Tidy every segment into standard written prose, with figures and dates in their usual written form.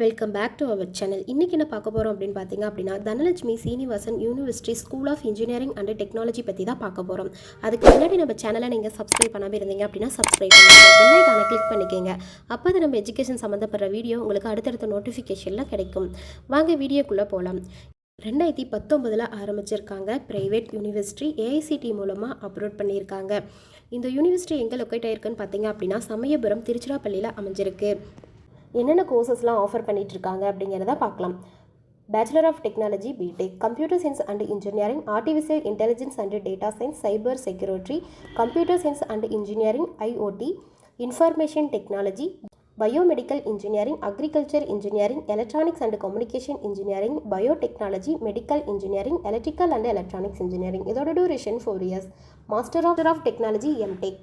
Welcome back to our channel. இன்றைக்கி என்ன பார்க்க போகிறோம் அப்படின்னு பார்த்தீங்க அப்படின்னா, Dhanalakshmi Srinivasan university school of engineering and technology பற்றி தான் பார்க்க போகிறோம். அதுக்கு முன்னாடி நம்ம சேனலை நீங்கள் சப்ஸ்கிரைப் பண்ணாமல் இருந்தீங்க அப்படின்னா சப்ஸ்கிரைப் பண்ணுங்கள், பெல் ஐகானை கிளிக் பண்ணிக்கோங்க. அப்போ தான் நம்ம எஜுகேஷன் சம்மந்தப்படுற வீடியோ உங்களுக்கு அடுத்தடுத்த நோட்டிஃபிகேஷனில் கிடைக்கும். வாங்க வீடியோக்குள்ளே போகலாம். 2019 ஆரம்பிச்சிருக்காங்க ப்ரைவேட் யூனிவர்சிட்டி, ஏஐசிடி மூலமாக அப்லோட் பண்ணியிருக்காங்க. இந்த யூனிவர்சிட்டி எங்கே லொக்கேட் ஆயிருக்குன்னு பார்த்தீங்க அப்படின்னா சமயபுரம் திருச்சிராப்பள்ளியில் அமைஞ்சிருக்கு. என்னென்ன கோர்சஸ்லாம் ஆஃபர் பண்ணிகிட்ருக்காங்க அப்படிங்கிறத பார்க்கலாம். Bachelor of technology BTech, computer science and engineering, artificial intelligence and data science, cyber security, computer science and engineering, IoT, information technology, biomedical engineering, agriculture engineering, electronics and communication engineering, biotechnology, medical engineering, electrical and electronics engineering. இதோட duration 4 years. Master of technology MTech,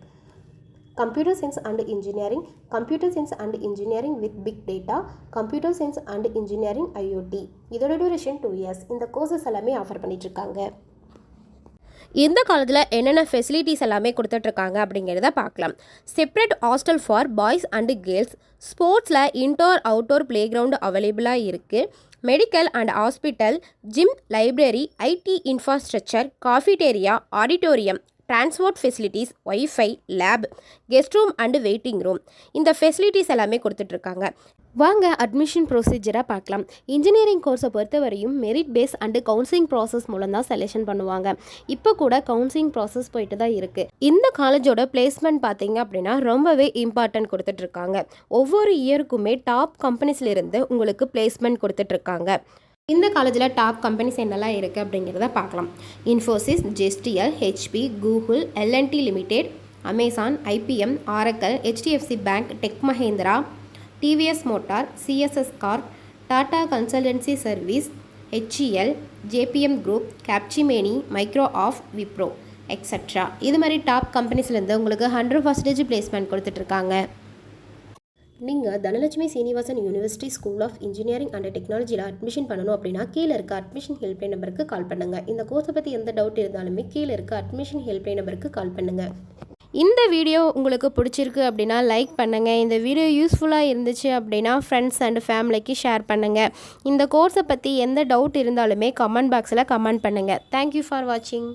Computer Science and Engineering, Computer Science and Engineering with Big Data, Computer Science and Engineering IoT. இதோட duration 2 years. இந்த courses எல்லாமே offer பண்ணிகிட்ருக்காங்க. இந்த காலத்தில் என்னென்ன facilities எல்லாமே கொடுத்துட்ருக்காங்க அப்படிங்கிறத பார்க்கலாம். Separate hostel for boys and girls, ஸ்போர்ட்ஸில் இன்டோர் அவுட்டோர் பிளே கிரவுண்டு அவைலபிளாக இருக்குது. Medical and hospital, gym, library, IT infrastructure, cafeteria, auditorium, transport facilities, wifi, lab, guest room and waiting room. இந்த ஃபெசிலிட்டிஸ் எல்லாமே கொடுத்துட்ருக்காங்க. வாங்க அட்மிஷன் ப்ரொசீஜராக பார்க்கலாம். இன்ஜினியரிங் கோர்ஸை பொறுத்தவரையும் merit base and counselling process மூலம் தான் செலெக்ஷன் பண்ணுவாங்க. இப்போ கூட கவுன்சிலிங் ப்ராசஸ் போயிட்டு தான் இருக்குது. இந்த காலேஜோட பிளேஸ்மெண்ட் பார்த்தீங்க அப்படின்னா ரொம்பவே இம்பார்ட்டன்ட் கொடுத்துட்ருக்காங்க. ஒவ்வொரு இயருக்குமே டாப் கம்பெனிஸ்லேருந்து உங்களுக்கு பிளேஸ்மெண்ட் கொடுத்துட்ருக்காங்க. இந்த காலேஜில் டாப் கம்பெனிஸ் என்னெல்லாம் இருக்குது அப்படிங்கிறத பார்க்கலாம். Infosys, JSTL, HP, Google, L and T limited, Amazon, IBM, Oracle, HDFC bank, Tech Mahindra, TVS motor, CSS car, Tata consultancy service, HCL, JBM group, Capgemini, Microsoft, Wipro extra. இது மாதிரி டாப் கம்பெனிஸ்லேருந்து உங்களுக்கு 100% பிளேஸ்மெண்ட் கொடுத்துட்ருக்காங்க. நீங்கள் Dhanalakshmi Srinivasan university school of engineering and டெக்னாலஜியில் admission பண்ணணும் அப்படின்னா கீழே இருக்க அட்மிஷன் ஹெல்ப்லைன் நம்பருக்கு கால் பண்ணுங்கள். இந்த கோர்ஸை பற்றி எந்த டவுட் இருந்தாலுமே கீழே இருக்க அட்மிஷன் ஹெல்ப்லைன் நம்பருக்கு கால் பண்ணுங்கள். இந்த வீடியோ உங்களுக்கு பிடிச்சிருக்கு அப்படின்னா லைக் பண்ணுங்கள். இந்த வீடியோ யூஸ்ஃபுல்லாக இருந்துச்சு அப்படின்னா ஃப்ரெண்ட்ஸ் அண்ட் ஃபேமிலிக்கு ஷேர் பண்ணுங்கள். இந்த கோர்ஸை பற்றி எந்த டவுட் இருந்தாலுமே கமெண்ட் பாக்ஸில் கமெண்ட் பண்ணுங்கள். தேங்க்யூ ஃபார் வாட்சிங்.